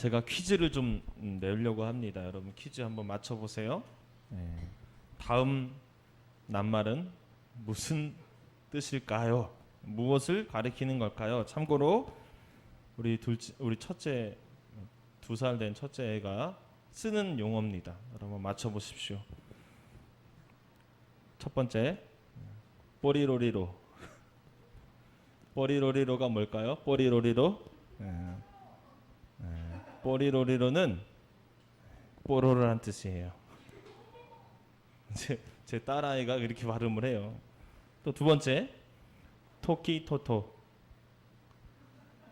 제가 퀴즈를 좀 내려고 합니다. 여러분 퀴즈 한번 맞춰보세요. 네. 다음 낱말은 무슨 뜻일까요? 무엇을 가리키는 걸까요? 참고로 우리 첫째 2살 된 첫째 애가 쓰는 용어입니다. 여러분 맞춰보십시오. 첫 번째 뽀리로리로. 뽀리로리로가 뭘까요? 뽀리로리로. 뽀리로리로는 뽀로로란 뜻이에요. 제 딸아이가 그렇게 발음을 해요. 또 두 번째 토키토토.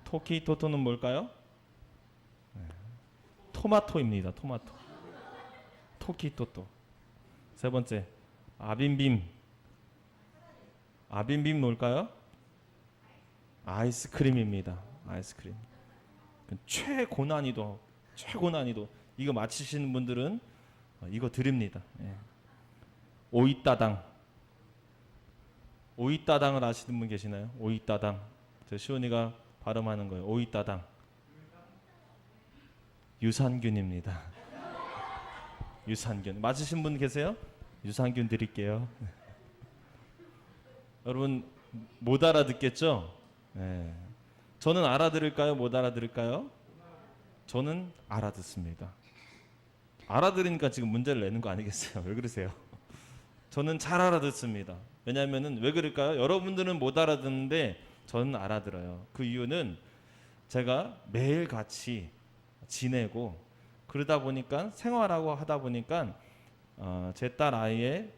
토키토토는 뭘까요? 토마토입니다. 토마토. 토키토토. 세 번째 아빔빔. 아빔빔 뭘까요? 아이스크림입니다. 아이스크림. 최고난이도 이거 맞히시는 분들은 이거 드립니다. 예. 오이따당. 오이따당을 아시는 분 계시나요? 오이따당. 저 시온이가 발음하는 거예요. 오이따당. 유산균입니다. 유산균. 맞으신 분 계세요? 유산균 드릴게요. 여러분 못 알아듣겠죠? 네. 저는 알아들을까요? 못 알아들을까요? 저는 알아듣습니다. 알아들으니까 지금 문제를 내는 거 아니겠어요? 왜 그러세요? 저는 잘 알아듣습니다. 왜냐하면은 왜 그럴까요? 여러분들은 못 알아듣는데 저는 알아들어요. 그 이유는 제가 매일 같이 지내고 그러다 보니까 생활하고 하다 보니까 제 딸 아이의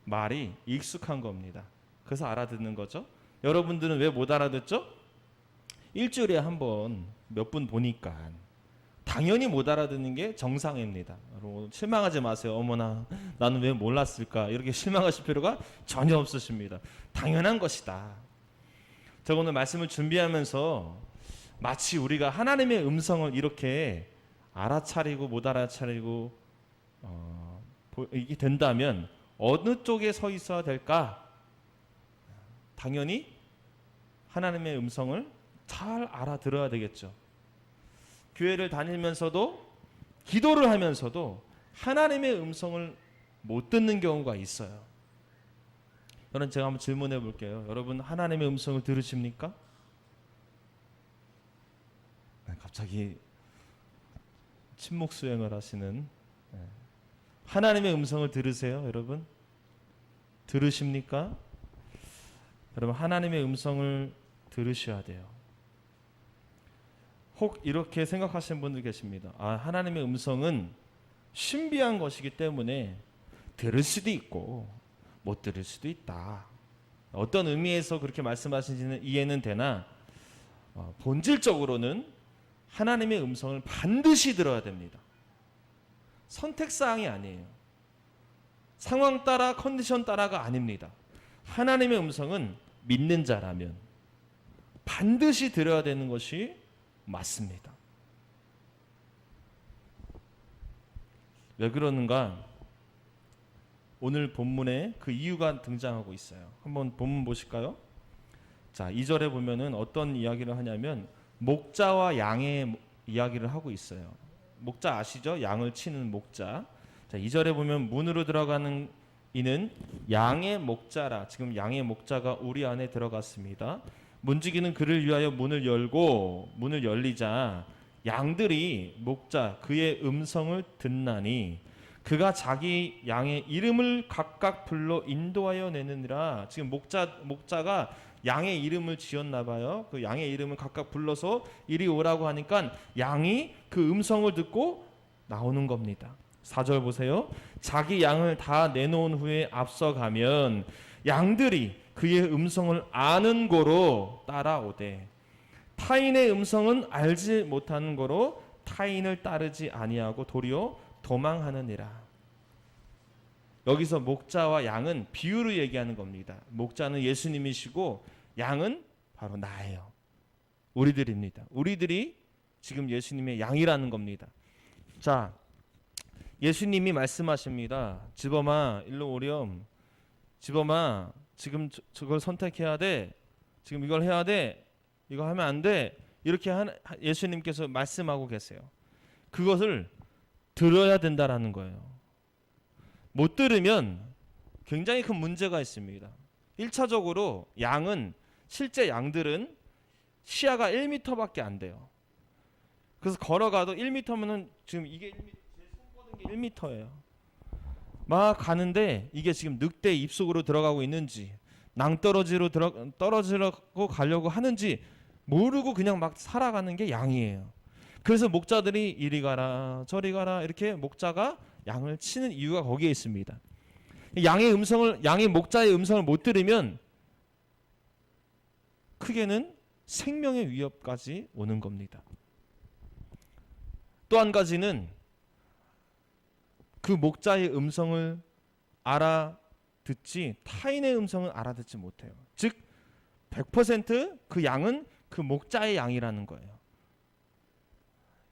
말이 익숙한 겁니다. 그래서 알아듣는 거죠. 여러분들은 왜 못 알아듣죠? 일주일에 한 번 몇 분 보니까 당연히 못 알아듣는 게 정상입니다. 여러분 실망하지 마세요. 어머나 나는 왜 몰랐을까 이렇게 실망하실 필요가 전혀 없으십니다. 당연한 것이다. 제가 오늘 말씀을 준비하면서 마치 우리가 하나님의 음성을 이렇게 알아차리고 못 알아차리고 이게 된다면 어느 쪽에 서 있어야 될까? 당연히 하나님의 음성을 잘 알아들어야 되겠죠. 교회를 다니면서도 기도를 하면서도 하나님의 음성을 못 듣는 경우가 있어요. 여러분 제가 한번 질문해 볼게요. 여러분 하나님의 음성을 들으십니까? 갑자기 침묵 수행을 하시는 하나님의 음성을 들으세요, 여러분? 들으십니까? 여러분 하나님의 음성을 들으셔야 돼요. 혹 이렇게 생각하시는 분들 계십니다. 하나님의 음성은 신비한 것이기 때문에 들을 수도 있고 못 들을 수도 있다. 어떤 의미에서 그렇게 말씀하시는지는 이해는 되나 본질적으로는 하나님의 음성을 반드시 들어야 됩니다. 선택사항이 아니에요. 상황 따라 컨디션 따라가 아닙니다. 하나님의 음성은 믿는 자라면 반드시 들어야 되는 것이 맞습니다. 왜 그러는가? 오늘 본문에 그 이유가 등장하고 있어요. 한번 본문 보실까요? 자, 2절에 보면은 어떤 이야기를 하냐면 목자와 양의 이야기를 하고 있어요. 목자 아시죠? 양을 치는 목자. 자, 2절에 보면 문으로 들어가는 이는 양의 목자라. 지금 양의 목자가 우리 안에 들어갔습니다. 문지기는 그를 위하여 문을 열고 문을 열리자 양들이 목자 그의 음성을 듣나니 그가 자기 양의 이름을 각각 불러 인도하여 내느니라. 지금 목자가 양의 이름을 지었나 봐요. 그 양의 이름을 각각 불러서 이리 오라고 하니까 양이 그 음성을 듣고 나오는 겁니다. 4절 보세요. 자기 양을 다 내놓은 후에 앞서가면 양들이 그의 음성을 아는 고로 따라오되 타인의 음성은 알지 못하는 고로 타인을 따르지 아니하고 도리어 도망하느니라. 여기서 목자와 양은 비유로 얘기하는 겁니다. 목자는 예수님이시고 양은 바로 나예요. 우리들입니다. 우리들이 지금 예수님의 양이라는 겁니다. 자, 예수님이 말씀하십니다. 지범아 일로 오렴. 지범아 지금 저걸 선택해야 돼. 지금 이걸 해야 돼. 이거 하면 안 돼. 이렇게 예수님께서 말씀하고 계세요. 그것을 들어야 된다라는 거예요. 못 들으면 굉장히 큰 문제가 있습니다. 1차적으로 양은 실제 양들은 시야가 1m밖에 안 돼요. 그래서 걸어가도 1m면은 지금 이게 1m, 제 손 뻗은 게 1m예요. 막 가는데 이게 지금 늑대 입속으로 들어가고 있는지 낭떠러지로 떨어지려고 가려고 하는지 모르고 그냥 막 살아가는 게 양이에요. 그래서 목자들이 이리 가라 저리 가라 이렇게 목자가 양을 치는 이유가 거기에 있습니다. 양의 목자의 음성을 못 들으면 크게는 생명의 위협까지 오는 겁니다. 또 한 가지는 그 목자의 음성을 알아듣지 타인의 음성을 알아듣지 못해요. 즉 100% 양은 그 목자의 양이라는 거예요.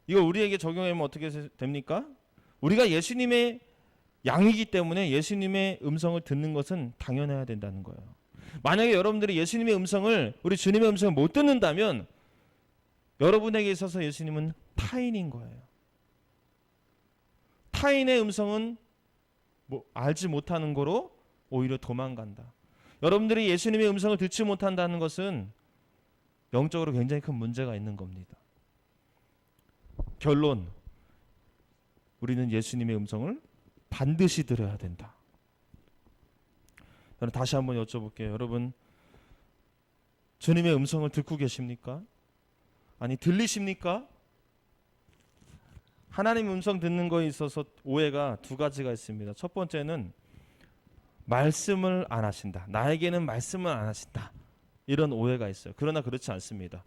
이걸 우리에게 적용하면 어떻게 됩니까? 우리가 예수님의 양이기 때문에 예수님의 음성을 듣는 것은 당연해야 된다는 거예요. 만약에 여러분들이 예수님의 음성을 우리 주님의 음성을 못 듣는다면 여러분에게 있어서 예수님은 타인인 거예요. 타인의 음성은 알지 못하는 거로 오히려 도망간다. 여러분들이 예수님의 음성을 듣지 못한다는 것은 영적으로 굉장히 큰 문제가 있는 겁니다. 결론, 우리는 예수님의 음성을 반드시 들어야 된다. 저는 다시 한번 여쭤볼게요. 여러분, 주님의 음성을 듣고 계십니까? 아니, 들리십니까? 하나님 음성 듣는 거에 있어서 오해가 두 가지가 있습니다. 첫 번째는 말씀을 안 하신다. 나에게는 말씀을 안 하신다. 이런 오해가 있어요. 그러나 그렇지 않습니다.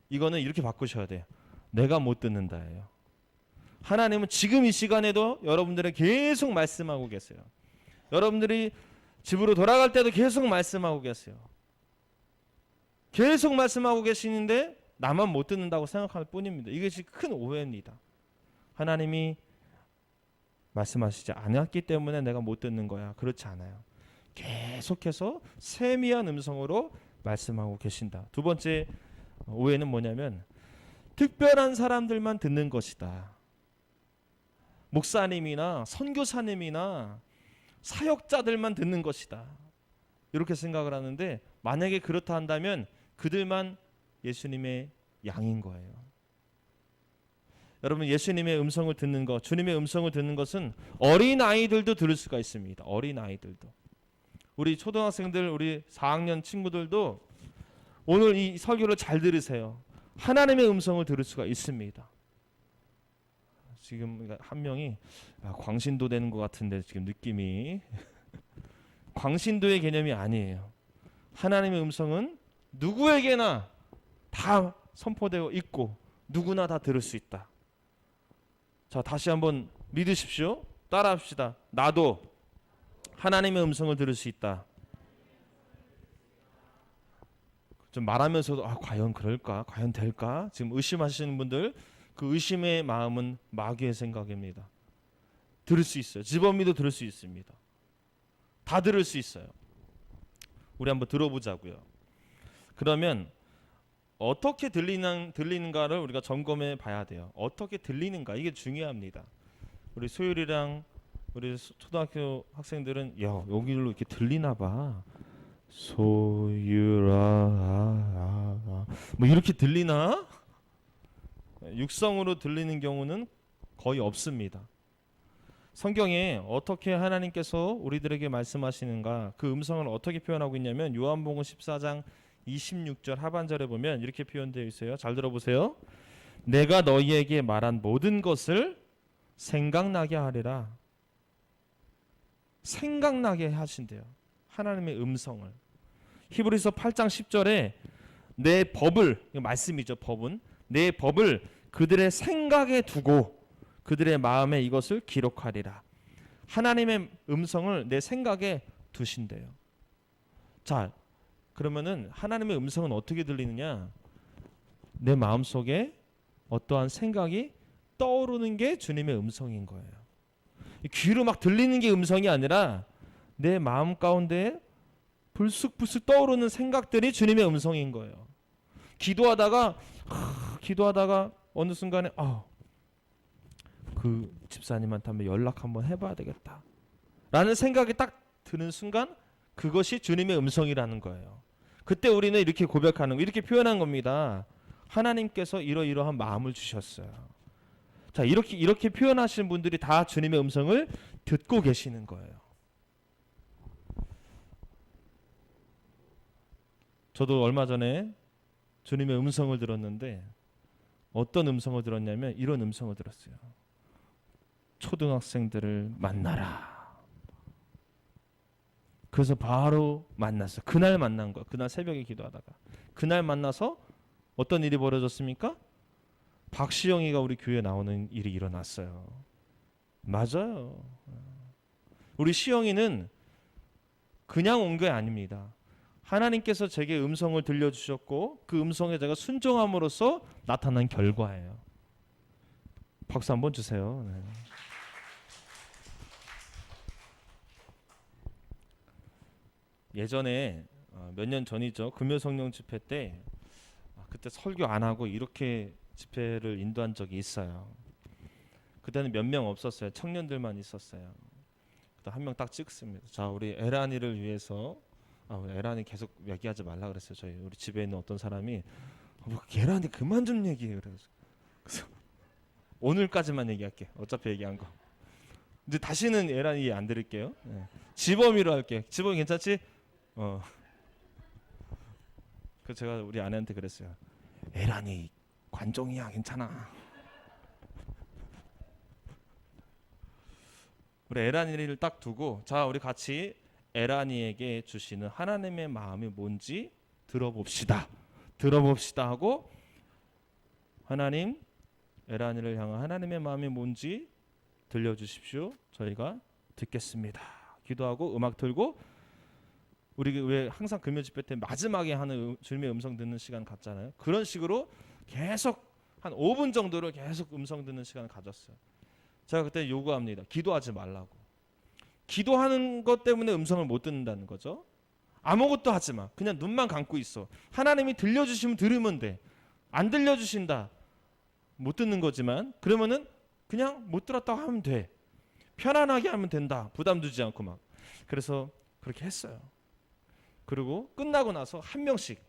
이거는 이렇게 바꾸셔야 돼요. 내가 못 듣는다예요. 하나님은 지금 이 시간에도 여러분들에게 계속 말씀하고 계세요. 여러분들이 집으로 돌아갈 때도 계속 말씀하고 계세요. 계속 말씀하고 계시는데 나만 못 듣는다고 생각할 뿐입니다. 이것이 큰 오해입니다. 하나님이 말씀하시지 않았기 때문에 내가 못 듣는 거야. 그렇지 않아요. 계속해서 세미한 음성으로 말씀하고 계신다. 두 번째 오해는 뭐냐면 특별한 사람들만 듣는 것이다. 목사님이나 선교사님이나 사역자들만 듣는 것이다. 이렇게 생각을 하는데 만약에 그렇다 한다면 그들만 예수님의 양인 거예요. 여러분, 예수님의 음성을 듣는 것, 주님의 음성을 듣는 것은 어린 아이들도 들을 수가 있습니다. 어린 아이들도. 우리 초등학생들, 우리 4학년 친구들도 오늘 이 설교를 잘 들으세요. 하나님의 음성을 들을 수가 있습니다. 지금 한 명이 광신도 되는 것 같은데 지금 느낌이 광신도의 개념이 아니에요. 하나님의 음성은 누구에게나 다 선포되어 있고 누구나 다 들을 수 있다. 자, 다시 한번 믿으십시오. 따라합시다. 나도 하나님의 음성을 들을 수 있다. 좀 말하면서도 과연 그럴까? 과연 될까? 지금 의심하시는 분들, 그 의심의 마음은 마귀의 생각입니다. 들을 수 있어요. 지범이도 들을 수 있습니다. 다 들을 수 있어요. 우리 한번 들어보자고요. 그러면 어떻게 들리는가를 우리가 점검해 봐야 돼요. 어떻게 들리는가, 이게 중요합니다. 우리 소율이랑 우리 초등학교 학생들은 여기로 이렇게 들리나 봐. 소율아 뭐 이렇게 들리나? 육성으로 들리는 경우는 거의 없습니다. 성경에 어떻게 하나님께서 우리들에게 말씀하시는가, 그 음성을 어떻게 표현하고 있냐면 요한복음 14장 26절 하반절에 보면 이렇게 표현되어 있어요. 잘 들어보세요. 내가 너희에게 말한 모든 것을 생각나게 하리라. 생각나게 하신대요. 하나님의 음성을. 히브리서 8장 10절에 내 법을, 이거 말씀이죠. 법은 내 법을 그들의 생각에 두고 그들의 마음에 이것을 기록하리라. 하나님의 음성을 내 생각에 두신대요. 자, 그러면은 하나님의 음성은 어떻게 들리느냐? 내 마음속에 어떠한 생각이 떠오르는 게 주님의 음성인 거예요. 귀로 막 들리는 게 음성이 아니라 내 마음 가운데 불쑥불쑥 떠오르는 생각들이 주님의 음성인 거예요. 기도하다가 어느 순간에 그 집사님한테 한번 연락 한번 해봐야 되겠다 라는 생각이 딱 드는 순간 그것이 주님의 음성이라는 거예요. 그때 우리는 이렇게 고백하는 거, 이렇게 표현한 겁니다. 하나님께서 이러이러한 마음을 주셨어요. 자, 이렇게 표현하시는 분들이 다 주님의 음성을 듣고 계시는 거예요. 저도 얼마 전에 주님의 음성을 들었는데 어떤 음성을 들었냐면 이런 음성을 들었어요. 초등학생들을 만나라. 그래서 바로 만났어요. 그날 만난 거야. 그날 새벽에 기도하다가. 그날 만나서 어떤 일이 벌어졌습니까? 박시영이가 우리 교회에 나오는 일이 일어났어요. 맞아요. 우리 시영이는 그냥 온 게 아닙니다. 하나님께서 제게 음성을 들려주셨고 그 음성에 제가 순종함으로써 나타난 결과예요. 박수 한번 주세요. 네. 예전에 몇 년 전이죠. 금요성령 집회 때 그때 설교 안 하고 이렇게 집회를 인도한 적이 있어요. 그때는 몇 명 없었어요. 청년들만 있었어요. 한 명 딱 찍습니다. 자, 우리 에란이를 위해서 우리 에란이 계속 얘기하지 말라 그랬어요. 저희 우리 집에 있는 어떤 사람이 에란이 그만 좀 얘기해 그래서 오늘까지만 얘기할게. 어차피 얘기한 거. 이제 다시는 에란이 안 들을게요. 네. 지범이로 할게. 지범이 괜찮지? 그 제가 우리 아내한테 그랬어요. 에란이 관종이야, 괜찮아. 우리 에란이를 딱 두고 자, 우리 같이 에란이에게 주시는 하나님의 마음이 뭔지 들어봅시다 하고 하나님, 에란이를 향한 하나님의 마음이 뭔지 들려주십시오. 저희가 듣겠습니다. 기도하고 음악 틀고 우리 왜 항상 금요 집회 때 마지막에 하는 주님의 음성 듣는 시간 갖잖아요. 그런 식으로 계속 한 5분 정도를 계속 음성 듣는 시간을 가졌어요. 제가 그때 요구합니다. 기도하지 말라고. 기도하는 것 때문에 음성을 못 듣는다는 거죠. 아무것도 하지 마. 그냥 눈만 감고 있어. 하나님이 들려주시면 들으면 돼. 안 들려주신다. 못 듣는 거지만 그러면은 그냥 못 들었다고 하면 돼. 편안하게 하면 된다. 부담 두지 않고 막. 그래서 그렇게 했어요. 그리고 끝나고 나서 한 명씩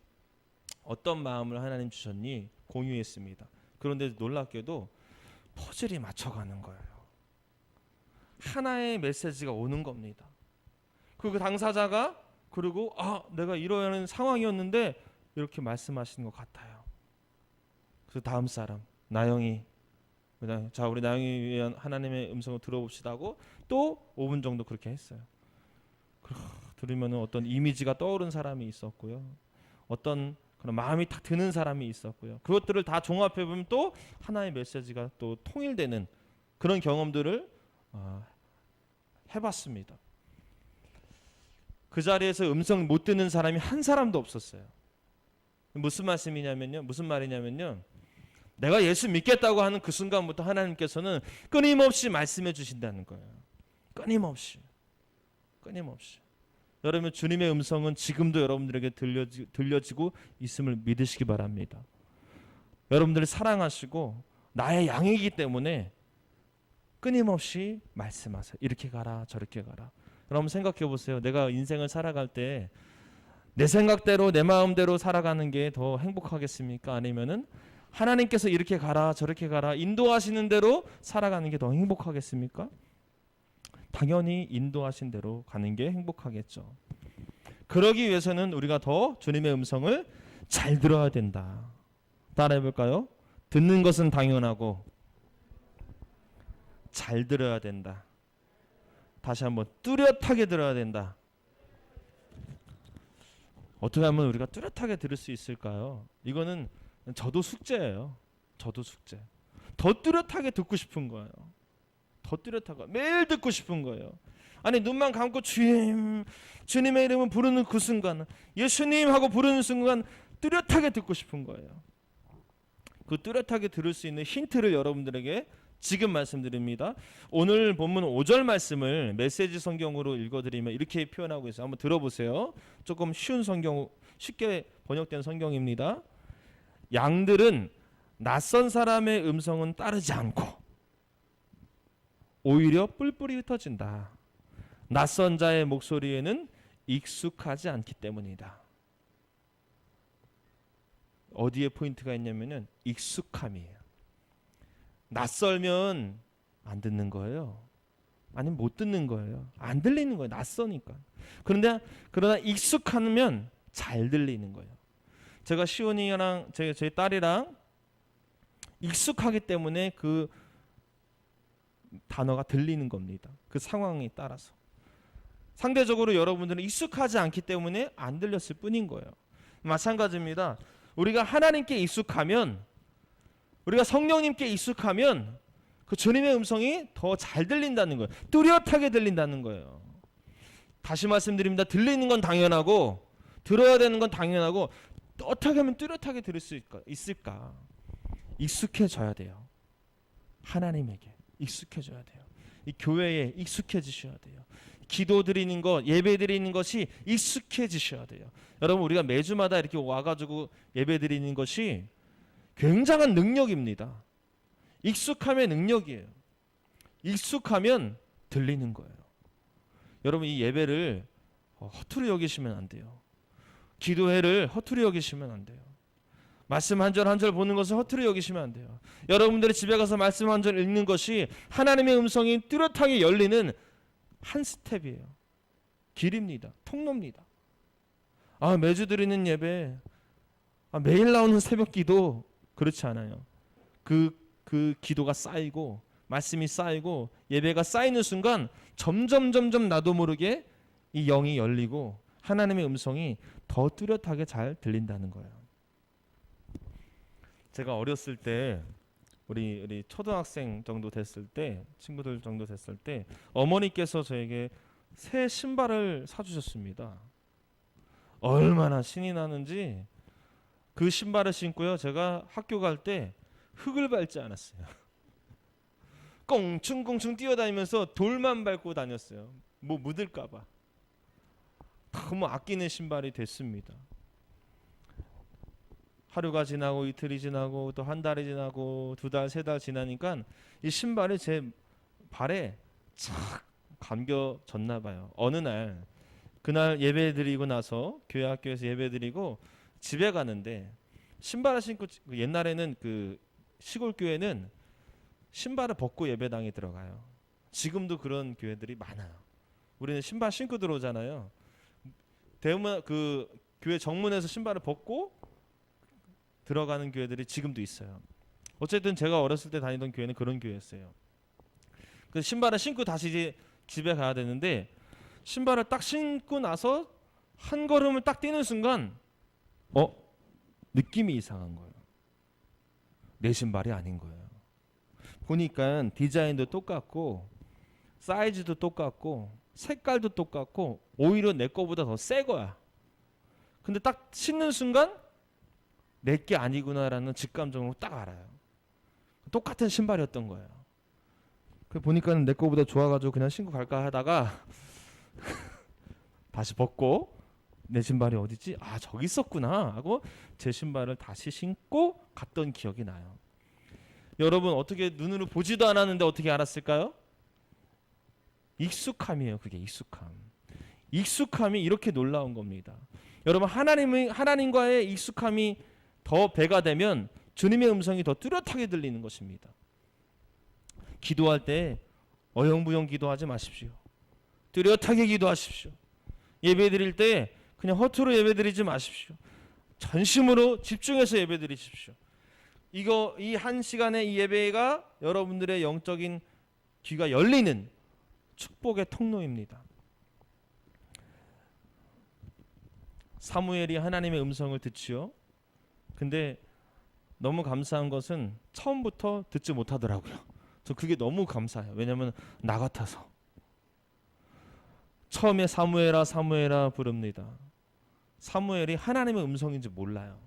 어떤 마음을 하나님 주셨니 공유했습니다. 그런데 놀랍게도 퍼즐이 맞춰가는 거예요. 하나의 메시지가 오는 겁니다. 그 당사자가 그리고 내가 이러한 상황이었는데 이렇게 말씀하시는 것 같아요. 그래서 다음 사람 나영이, 자 우리 나영이 위한 하나님의 음성을 들어봅시다 하고 또 5분 정도 그렇게 했어요. 들으면 어떤 이미지가 떠오른 사람이 있었고요. 어떤 그런 마음이 딱 드는 사람이 있었고요. 그것들을 다 종합해 보면 또 하나의 메시지가 또 통일되는 그런 경험들을 해봤습니다. 그 자리에서 음성 못 듣는 사람이 한 사람도 없었어요. 무슨 말이냐면요. 내가 예수 믿겠다고 하는 그 순간부터 하나님께서는 끊임없이 말씀해 주신다는 거예요. 끊임없이. 여러분, 주님의 음성은 지금도 여러분들에게 들려지고 있음을 믿으시기 바랍니다. 여러분들을 사랑하시고 나의 양이기 때문에 끊임없이 말씀하세요. 이렇게 가라 저렇게 가라. 여러분 생각해 보세요. 내가 인생을 살아갈 때 내 생각대로 내 마음대로 살아가는 게 더 행복하겠습니까? 아니면은 하나님께서 이렇게 가라 저렇게 가라 인도하시는 대로 살아가는 게 더 행복하겠습니까? 당연히 인도하신 대로 가는 게 행복하겠죠. 그러기 위해서는 우리가 더 주님의 음성을 잘 들어야 된다. 따라해 볼까요? 듣는 것은 당연하고 잘 들어야 된다. 다시 한번 뚜렷하게 들어야 된다. 어떻게 하면 우리가 뚜렷하게 들을 수 있을까요? 이거는 저도 숙제예요. 저도 숙제. 더 뚜렷하게 듣고 싶은 거예요. 더 뚜렷하고 매일 듣고 싶은 거예요. 아니 눈만 감고 주님의 이름을 부르는 그 순간, 예수님 하고 부르는 순간 뚜렷하게 듣고 싶은 거예요. 그 뚜렷하게 들을 수 있는 힌트를 여러분들에게 지금 말씀드립니다. 오늘 본문 5절 말씀을 메시지 성경으로 읽어드리면 이렇게 표현하고 있어요. 한번 들어보세요. 조금 쉬운 성경, 쉽게 번역된 성경입니다. 양들은 낯선 사람의 음성은 따르지 않고 오히려 뿔뿔이 흩어진다. 낯선 자의 목소리에는 익숙하지 않기 때문이다. 어디에 포인트가 있냐면은 익숙함이에요. 낯설면 안 듣는 거예요. 아니면 못 듣는 거예요. 안 들리는 거예요. 낯서니까. 그러나 익숙하면 잘 들리는 거예요. 제가 시온이랑 저희 딸이랑 익숙하기 때문에 그 단어가 들리는 겁니다. 그 상황에 따라서. 상대적으로 여러분들은 익숙하지 않기 때문에 안 들렸을 뿐인 거예요. 마찬가지입니다. 우리가 하나님께 익숙하면, 우리가 성령님께 익숙하면 그 주님의 음성이 더 잘 들린다는 거예요. 뚜렷하게 들린다는 거예요. 다시 말씀드립니다. 들리는 건 당연하고 들어야 되는 건 당연하고 어떻게 하면 뚜렷하게 들을 수 있을까? 익숙해져야 돼요. 하나님에게 익숙해져야 돼요. 이 교회에 익숙해지셔야 돼요. 기도 드리는 것, 예배 드리는 것이 익숙해지셔야 돼요. 여러분, 우리가 매주마다 이렇게 와가지고 예배 드리는 것이 굉장한 능력입니다. 익숙함의 능력이에요. 익숙하면 들리는 거예요. 여러분, 이 예배를 허투루 여기시면 안 돼요. 기도회를 허투루 여기시면 안 돼요. 말씀 한 절 한 절 보는 것을 허투루 여기시면 안 돼요. 여러분들이 집에 가서 말씀 한 절 읽는 것이 하나님의 음성이 뚜렷하게 열리는 한 스텝이에요. 길입니다. 통로입니다. 매주 드리는 예배, 매일 나오는 새벽 기도, 그렇지 않아요. 그 기도가 쌓이고 말씀이 쌓이고 예배가 쌓이는 순간 점점 나도 모르게 이 영이 열리고 하나님의 음성이 더 뚜렷하게 잘 들린다는 거예요. 제가 어렸을 때 우리 초등학생 정도 됐을 때, 친구들 정도 됐을 때 어머니께서 저에게 새 신발을 사주셨습니다. 얼마나 신이 나는지 그 신발을 신고요. 제가 학교 갈 때 흙을 밟지 않았어요. 꽁충꽁충 뛰어다니면서 돌만 밟고 다녔어요. 뭐 묻을까 봐. 너무 아끼는 신발이 됐습니다. 하루가 지나고 이틀이 지나고 또 한 달이 지나고 두 달, 세 달 지나니까 이 신발이 제 발에 착 감겨졌나 봐요. 어느 날, 그날 예배 드리고 나서 교회 학교에서 예배 드리고 집에 가는데 신발을 신고, 옛날에는 그 시골 교회는 신발을 벗고 예배당에 들어가요. 지금도 그런 교회들이 많아요. 우리는 신발 신고 들어오잖아요. 대부분 그 교회 정문에서 신발을 벗고 들어가는 교회들이 지금도 있어요. 어쨌든 제가 어렸을 때 다니던 교회는 그런 교회였어요. 그 신발을 신고 다시 이제 집에 가야 되는데 신발을 딱 신고 나서 한 걸음을 딱 뛰는 순간 느낌이 이상한 거예요. 내 신발이 아닌 거예요. 보니까 디자인도 똑같고 사이즈도 똑같고 색깔도 똑같고 오히려 내 거보다 더 새 거야. 근데 딱 신는 순간 내 게 아니구나라는 직감적으로 딱 알아요. 똑같은 신발이었던 거예요. 그 보니까 내 거보다 좋아가지고 그냥 신고 갈까 하다가 다시 벗고 내 신발이 어디지? 저기 있었구나 하고 제 신발을 다시 신고 갔던 기억이 나요. 여러분, 어떻게 눈으로 보지도 않았는데 어떻게 알았을까요? 익숙함이에요. 그게 익숙함. 익숙함이 이렇게 놀라운 겁니다. 여러분, 하나님과의 익숙함이 더 배가 되면 주님의 음성이 더 뚜렷하게 들리는 것입니다. 기도할 때 어영부영 기도하지 마십시오. 뚜렷하게 기도하십시오. 예배 드릴 때 그냥 허투루 예배 드리지 마십시오. 전심으로 집중해서 예배 드리십시오. 이 한 시간의 이 예배가 여러분들의 영적인 귀가 열리는 축복의 통로입니다. 사무엘이 하나님의 음성을 듣지요. 근데 너무 감사한 것은 처음부터 듣지 못하더라고요. 저 그게 너무 감사해요. 왜냐하면 나 같아서. 처음에 사무엘아 사무엘아 부릅니다. 사무엘이 하나님의 음성인지 몰라요.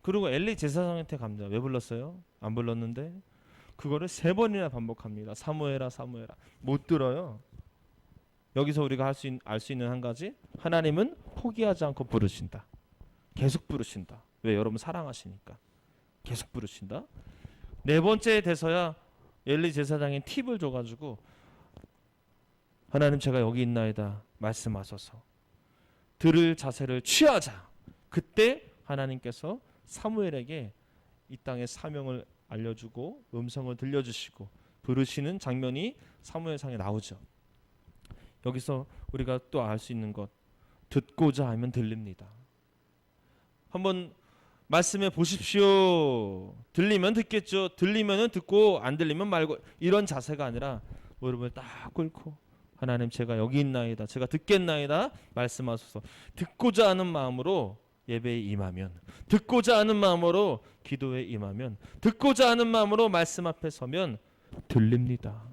그리고 엘리 제사장한테 갑니다. 왜 불렀어요? 안 불렀는데 그거를 3번이나 반복합니다. 사무엘아 사무엘아. 못 들어요. 여기서 우리가 알 수 있는 한 가지, 하나님은 포기하지 않고 부르신다. 계속 부르신다. 왜? 여러분 사랑하시니까 계속 부르신다. 4번째에 돼서야 엘리 제사장이 팁을 줘가지고 하나님 제가 여기 있나이다 말씀하소서. 들을 자세를 취하자. 그때 하나님께서 사무엘에게 이 땅의 사명을 알려주고 음성을 들려주시고 부르시는 장면이 사무엘상에 나오죠. 여기서 우리가 또 알 수 있는 것, 듣고자 하면 들립니다. 한번 말씀해 보십시오. 들리면 듣겠죠. 들리면 듣고 안 들리면 말고, 이런 자세가 아니라 무릎을 딱 꿇고 하나님 제가 여기 있나이다, 제가 듣겠나이다 말씀하소서. 듣고자 하는 마음으로 예배에 임하면, 듣고자 하는 마음으로 기도에 임하면, 듣고자 하는 마음으로 말씀 앞에 서면 들립니다.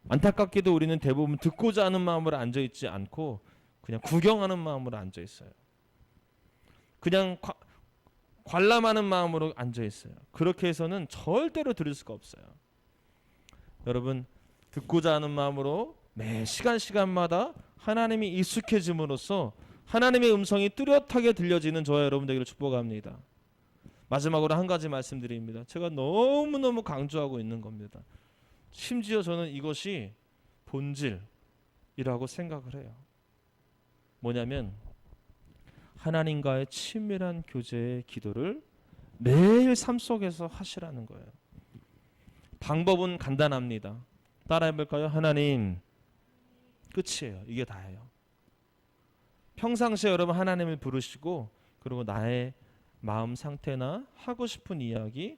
안타깝게도 우리는 대부분 듣고자 하는 마음으로 앉아있지 않고 그냥 구경하는 마음으로 앉아있어요. 그냥 관람하는 마음으로 앉아있어요. 그렇게 해서는 절대로 들을 수가 없어요. 여러분, 듣고자 하는 마음으로 매 시간마다 하나님이 익숙해짐으로써 하나님의 음성이 뚜렷하게 들려지는 저와 여러분 되기를 축복합니다. 마지막으로 한 가지 말씀드립니다. 제가 너무너무 강조하고 있는 겁니다. 심지어 저는 이것이 본질이라고 생각을 해요. 뭐냐면 하나님과의 친밀한 교제의 기도를 매일 삶 속에서 하시라는 거예요. 방법은 간단합니다. 따라해볼까요? 하나님, 끝이에요. 이게 다예요. 평상시에 여러분 하나님을 부르시고, 그리고 나의 마음 상태나 하고 싶은 이야기,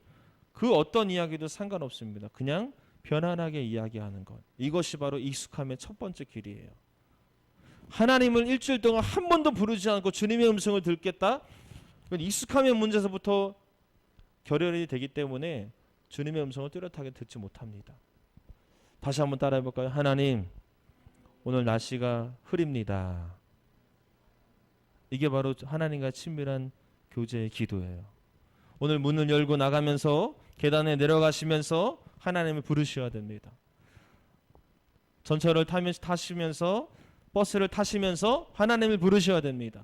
그 어떤 이야기도 상관없습니다. 그냥 편안하게 이야기하는 것, 이것이 바로 익숙함의 첫 번째 길이에요. 하나님을 일주일 동안 한 번도 부르지 않고 주님의 음성을 듣겠다? 그건 익숙함의 문제에서부터 결혈이 되기 때문에 주님의 음성을 뚜렷하게 듣지 못합니다. 다시 한번 따라해볼까요? 하나님, 오늘 날씨가 흐립니다. 이게 바로 하나님과 친밀한 교제의 기도예요. 오늘 문을 열고 나가면서 계단에 내려가시면서 하나님을 부르셔야 됩니다. 전철을 타시면서, 버스를 타시면서 하나님을 부르셔야 됩니다.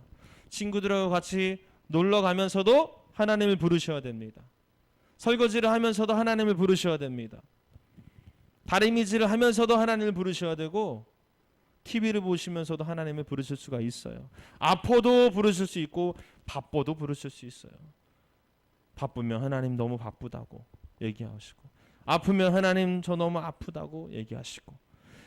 친구들하고 같이 놀러 가면서도 하나님을 부르셔야 됩니다. 설거지를 하면서도 하나님을 부르셔야 됩니다. 다리미질을 하면서도 하나님을 부르셔야 되고, TV를 보시면서도 하나님을 부르실 수가 있어요. 아파도 부르실 수 있고 바빠도 부르실 수 있어요. 바쁘면 하나님 너무 바쁘다고 얘기하시고, 아프면 하나님 저 너무 아프다고 얘기하시고,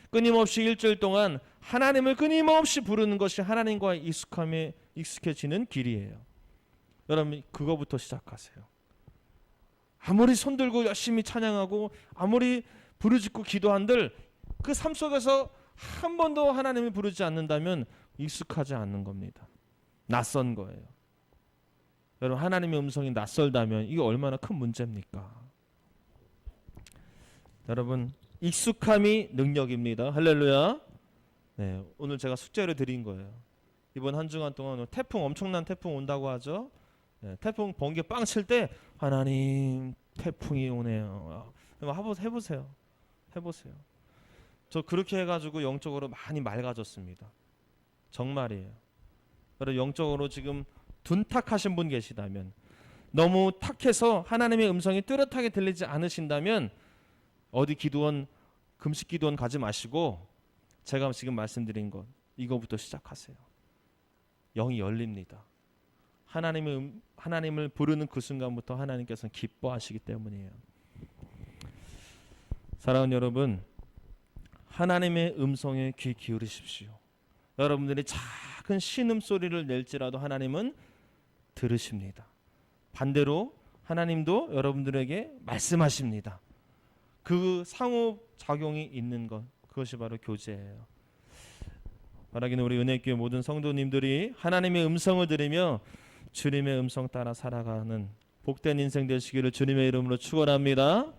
끊임없이 일주일 동안 하나님을 끊임없이 부르는 것이 하나님과의 익숙함에 익숙해지는 길이에요. 여러분, 그거부터 시작하세요. 아무리 손들고 열심히 찬양하고 아무리 부르짖고 기도한들 그 삶 속에서 한 번도 하나님을 부르지 않는다면 익숙하지 않는 겁니다. 낯선 거예요. 여러분, 하나님의 음성이 낯설다면 이게 얼마나 큰 문제입니까? 여러분, 익숙함이 능력입니다. 할렐루야. 네, 오늘 제가 숙제를 드린 거예요. 이번 한 주간 동안 태풍, 엄청난 태풍 온다고 하죠. 네, 태풍 번개 빵 칠 때 하나님 태풍이 오네요. 해보세요. 저 그렇게 해가지고 영적으로 많이 맑아졌습니다. 정말이에요. 여러분, 영적으로 지금 둔탁하신 분 계시다면, 너무 탁해서 하나님의 음성이 뚜렷하게 들리지 않으신다면 어디 기도원, 금식 기도원 가지 마시고 제가 지금 말씀드린 것, 이거부터 시작하세요. 영이 열립니다. 하나님을 부르는 그 순간부터 하나님께서는 기뻐하시기 때문이에요. 사랑하는 여러분, 하나님의 음성에 귀 기울이십시오. 여러분들이 작은 신음소리를 낼지라도 하나님은 들으십니다. 반대로 하나님도 여러분들에게 말씀하십니다. 그 상호작용이 있는 것, 그것이 바로 교제예요. 바라기는 우리 은혜교회 모든 성도님들이 하나님의 음성을 들으며 주님의 음성 따라 살아가는 복된 인생 되시기를 주님의 이름으로 축원합니다.